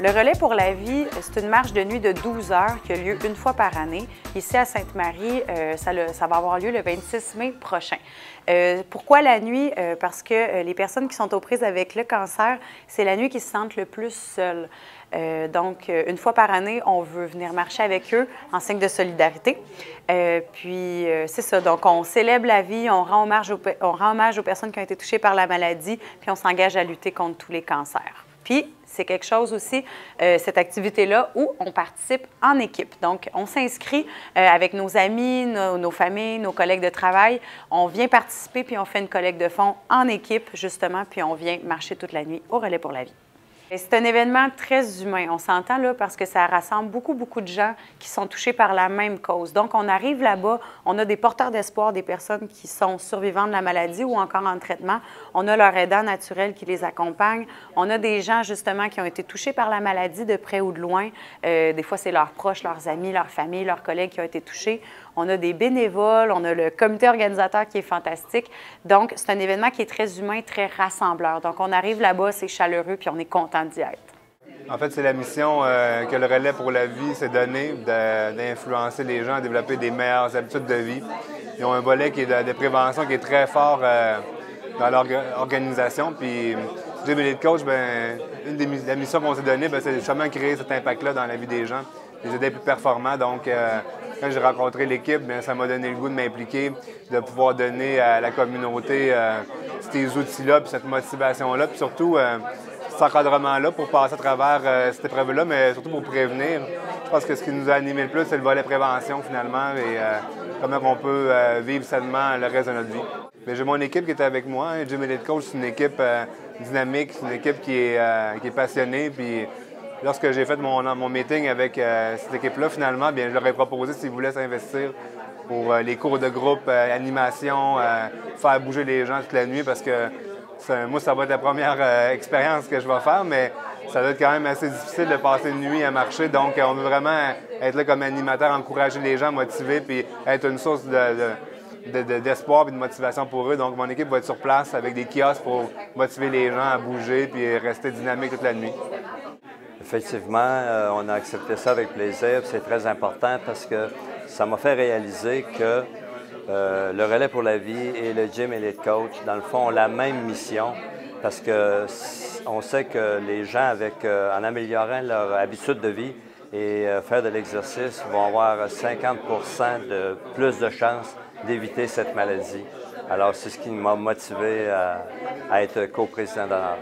Le Relais pour la vie, c'est une marche de nuit de 12 heures qui a lieu une fois par année. Ici à Sainte-Marie, ça va avoir lieu le 26 mai prochain. Pourquoi la nuit? Parce que les personnes qui sont aux prises avec le cancer, c'est la nuit qu'ils se sentent le plus seules. Donc, une fois par année, on veut venir marcher avec eux en signe de solidarité. C'est ça, donc on célèbre la vie, on rend hommage aux personnes qui ont été touchées par la maladie, puis on s'engage à lutter contre tous les cancers. Puis, c'est quelque chose aussi, cette activité-là, où on participe en équipe. Donc, on s'inscrit avec nos amis, nos familles, nos collègues de travail. On vient participer, puis on fait une collecte de fonds en équipe, justement, puis on vient marcher toute la nuit au Relais pour la vie. C'est un événement très humain, on s'entend là, parce que ça rassemble beaucoup de gens qui sont touchés par la même cause. Donc, on arrive là-bas, on a des porteurs d'espoir, des personnes qui sont survivantes de la maladie ou encore en traitement. On a leur aidant naturel qui les accompagne. On a des gens, justement, qui ont été touchés par la maladie de près ou de loin. Des fois, c'est leurs proches, leurs amis, leurs familles, leurs collègues qui ont été touchés. On a des bénévoles, on a le comité organisateur qui est fantastique. Donc, c'est un événement qui est très humain, très rassembleur. Donc, on arrive là-bas, c'est chaleureux, puis on est content d'y être. En fait, c'est la mission que le Relais pour la vie s'est donnée, d'influencer les gens à développer des meilleures habitudes de vie. Ils ont un volet qui est de prévention qui est très fort dans l'organisation. Puis, Gym Elite Coach, une des missions qu'on s'est donnée, c'est justement créer cet impact-là dans la vie des gens, les aider plus performants. Donc, quand j'ai rencontré l'équipe, ça m'a donné le goût de m'impliquer, de pouvoir donner à la communauté ces outils-là, puis cette motivation-là, puis surtout cet encadrement-là pour passer à travers cette épreuve-là, mais surtout pour prévenir. Je pense que ce qui nous a animé le plus, c'est le volet prévention, finalement, et comment on peut vivre sainement le reste de notre vie. J'ai mon équipe qui est avec moi. Gym Elite Coach, c'est une équipe dynamique, c'est une équipe qui est passionnée. Puis lorsque j'ai fait mon meeting avec cette équipe-là, finalement, je leur ai proposé s'ils voulaient s'investir pour les cours de groupe, animation, faire bouger les gens toute la nuit, parce que moi, ça va être la première expérience que je vais faire, mais ça va être quand même assez difficile de passer une nuit à marcher. Donc, on veut vraiment être là comme animateur, encourager les gens, motiver, puis être une source d'espoir et de motivation pour eux. Donc, mon équipe va être sur place avec des kiosques pour motiver les gens à bouger puis rester dynamique toute la nuit. Effectivement, on a accepté ça avec plaisir. C'est très important parce que ça m'a fait réaliser que le Relais pour la vie et le Gym Elite Coach, dans le fond, ont la même mission parce qu'on sait que les gens, en améliorant leur habitude de vie et faire de l'exercice, vont avoir 50 de plus de chances d'éviter cette maladie. Alors, c'est ce qui m'a motivé à être coprésident d'honneur.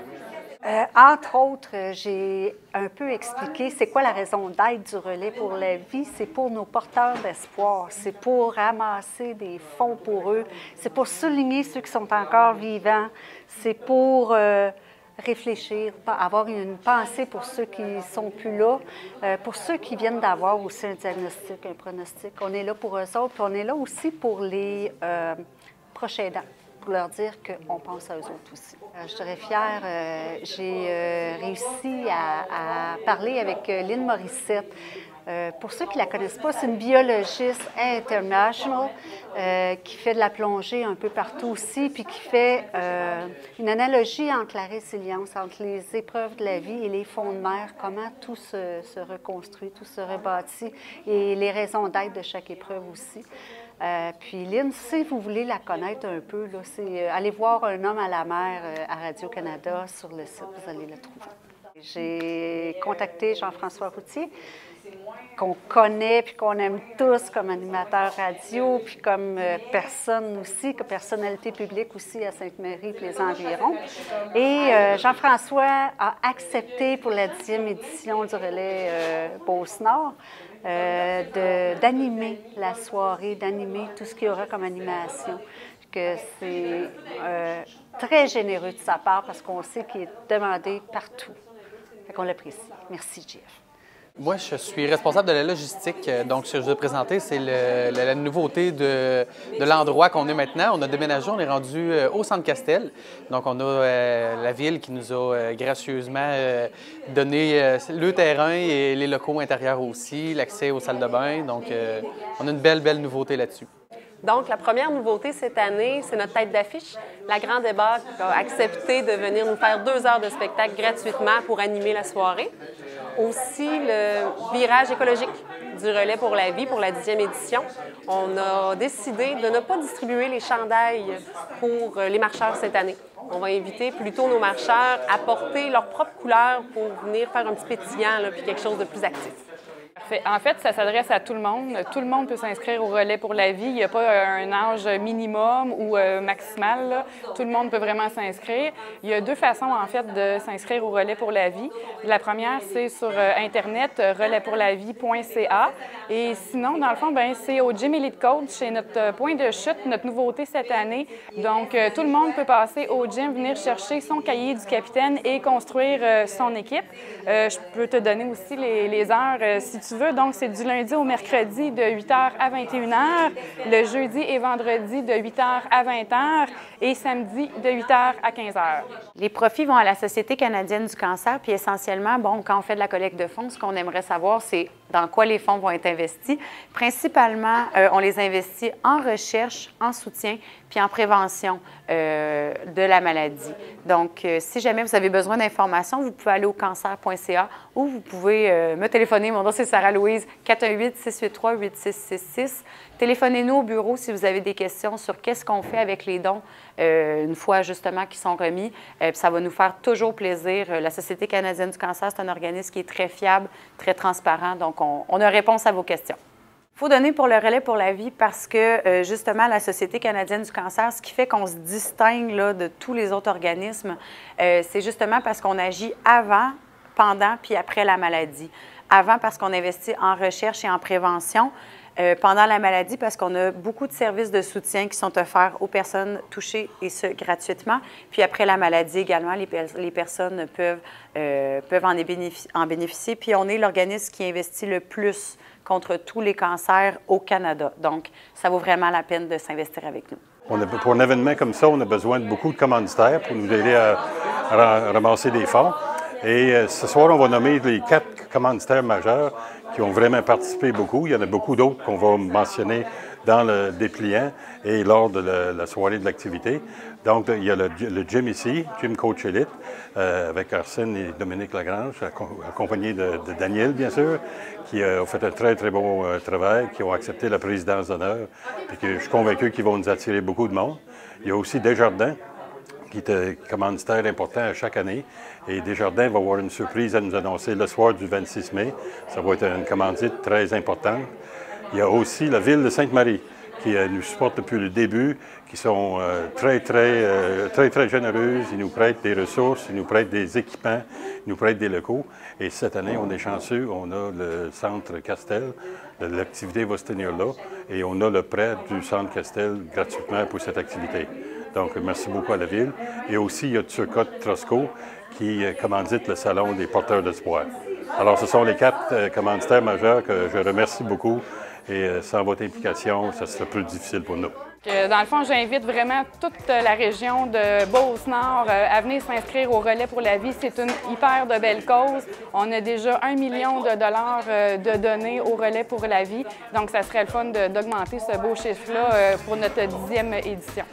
Entre autres, j'ai un peu expliqué c'est quoi la raison d'être du Relais pour la vie. C'est pour nos porteurs d'espoir, c'est pour ramasser des fonds pour eux, c'est pour souligner ceux qui sont encore vivants, c'est pour réfléchir, avoir une pensée pour ceux qui ne sont plus là, pour ceux qui viennent d'avoir aussi un diagnostic, un pronostic. On est là pour eux autres, puis on est là aussi pour les proches aidants, pour leur dire qu'on pense à eux autres aussi. Je serais fière, j'ai réussi à parler avec Lynn Morissette. Pour ceux qui ne la connaissent pas, c'est une biologiste international qui fait de la plongée un peu partout aussi, puis qui fait une analogie entre la résilience, entre les épreuves de la vie et les fonds de mer, comment tout se reconstruit, tout se rebâtit, et les raisons d'être de chaque épreuve aussi. Puis Lynn, si vous voulez la connaître un peu, c'est aller voir Un homme à la mer à Radio-Canada sur le site, vous allez le trouver. J'ai contacté Jean-François Routier, qu'on connaît puis qu'on aime tous comme animateur radio, puis comme personne aussi, comme personnalité publique aussi à Sainte-Marie et les environs. Et Jean-François a accepté pour la 10e édition du Relais Beauce-Nord d'animer la soirée, d'animer tout ce qu'il y aura comme animation. Que c'est très généreux de sa part parce qu'on sait qu'il est demandé partout. Fait qu'on l'apprécie. Merci, Jeff. Moi, je suis responsable de la logistique. Donc, ce que je vais présenter, c'est la nouveauté de l'endroit qu'on est maintenant. On a déménagé, on est rendu au Centre Castel. Donc, on a la ville qui nous a gracieusement donné le terrain et les locaux intérieurs aussi, l'accès aux salles de bain. Donc, on a une belle nouveauté là-dessus. Donc, la première nouveauté cette année, c'est notre tête d'affiche. La Grande Débarque a accepté de venir nous faire 2 heures de spectacle gratuitement pour animer la soirée. Aussi, le virage écologique du relais pour la vie pour la 10e édition. On a décidé de ne pas distribuer les chandails pour les marcheurs cette année. On va inviter plutôt nos marcheurs à porter leur propre couleur pour venir faire un petit pétillant, là, puis quelque chose de plus actif. En fait, ça s'adresse à tout le monde. Tout le monde peut s'inscrire au relais pour la vie. Il n'y a pas un âge minimum ou maximal, là. Tout le monde peut vraiment s'inscrire. Il y a deux façons, en fait, de s'inscrire au relais pour la vie. La première, c'est sur Internet, relaispourlavie.ca. Et sinon, dans le fond, c'est au Gym Elite Coach, c'est notre point de chute, notre nouveauté cette année. Donc, tout le monde peut passer au gym, venir chercher son cahier du capitaine et construire son équipe. Je peux te donner aussi les heures si tu veux. Donc, c'est du lundi au mercredi de 8h à 21h, le jeudi et vendredi de 8h à 20h et samedi de 8h à 15h. Les profits vont à la Société canadienne du cancer, puis essentiellement, quand on fait de la collecte de fonds, ce qu'on aimerait savoir, c'est dans quoi les fonds vont être investis. Principalement, on les investit en recherche, en soutien, puis en prévention de la maladie. Donc, si jamais vous avez besoin d'informations, vous pouvez aller au cancer.ca ou vous pouvez me téléphoner. Mon nom, c'est Sarah-Louise, 418-683-8666. Téléphonez-nous au bureau si vous avez des questions sur qu'est-ce qu'on fait avec les dons une fois justement qu'ils sont remis. Puis ça va nous faire toujours plaisir. La Société canadienne du cancer, c'est un organisme qui est très fiable, très transparent. Donc, on a réponse à vos questions. Il faut donner pour le relais pour la vie parce que, justement, la Société canadienne du cancer, ce qui fait qu'on se distingue là, de tous les autres organismes, c'est justement parce qu'on agit avant, pendant puis après la maladie. Avant, parce qu'on investit en recherche et en prévention. Pendant la maladie, parce qu'on a beaucoup de services de soutien qui sont offerts aux personnes touchées, et ce, gratuitement. Puis après la maladie également, les personnes peuvent en bénéficier. Puis on est l'organisme qui investit le plus contre tous les cancers au Canada. Donc, ça vaut vraiment la peine de s'investir avec nous. Pour un événement comme ça, on a besoin de beaucoup de commanditaires pour nous aider à ramasser des fonds. Et ce soir, on va nommer les 4 commanditaires majeurs qui ont vraiment participé beaucoup. Il y en a beaucoup d'autres qu'on va mentionner dans le dépliant et lors de la soirée de l'activité. Donc, il y a le gym ici, Gym Coach Elite, avec Arsène et Dominique Lagrange, accompagnés de Daniel, bien sûr, qui ont fait un très, très beau travail, qui ont accepté la présidence d'honneur, et que je suis convaincu qu'ils vont nous attirer beaucoup de monde. Il y a aussi Desjardins, qui est un commanditaire important à chaque année. Et Desjardins va avoir une surprise à nous annoncer le soir du 26 mai. Ça va être une commandite très importante. Il y a aussi la Ville de Sainte-Marie, qui nous supporte depuis le début, qui sont très généreuses. Ils nous prêtent des ressources, ils nous prêtent des équipements, ils nous prêtent des locaux. Et cette année, on est chanceux, on a le Centre Castel. L'activité va se tenir là. Et on a le prêt du Centre Castel gratuitement pour cette activité. Donc, merci beaucoup à la Ville. Et aussi, il y a Turcotte Trosco qui commandite le Salon des porteurs d'espoir. Alors, ce sont les 4 commanditaires majeurs que je remercie beaucoup. Et sans votre implication, ça serait plus difficile pour nous. Dans le fond, j'invite vraiment toute la région de Beauce-Nord à venir s'inscrire au relais pour la vie. C'est une hyper de belle cause. On a déjà 1 million de dollars de donnés au relais pour la vie. Donc, ça serait le fun d'augmenter ce beau chiffre-là pour notre 10e édition.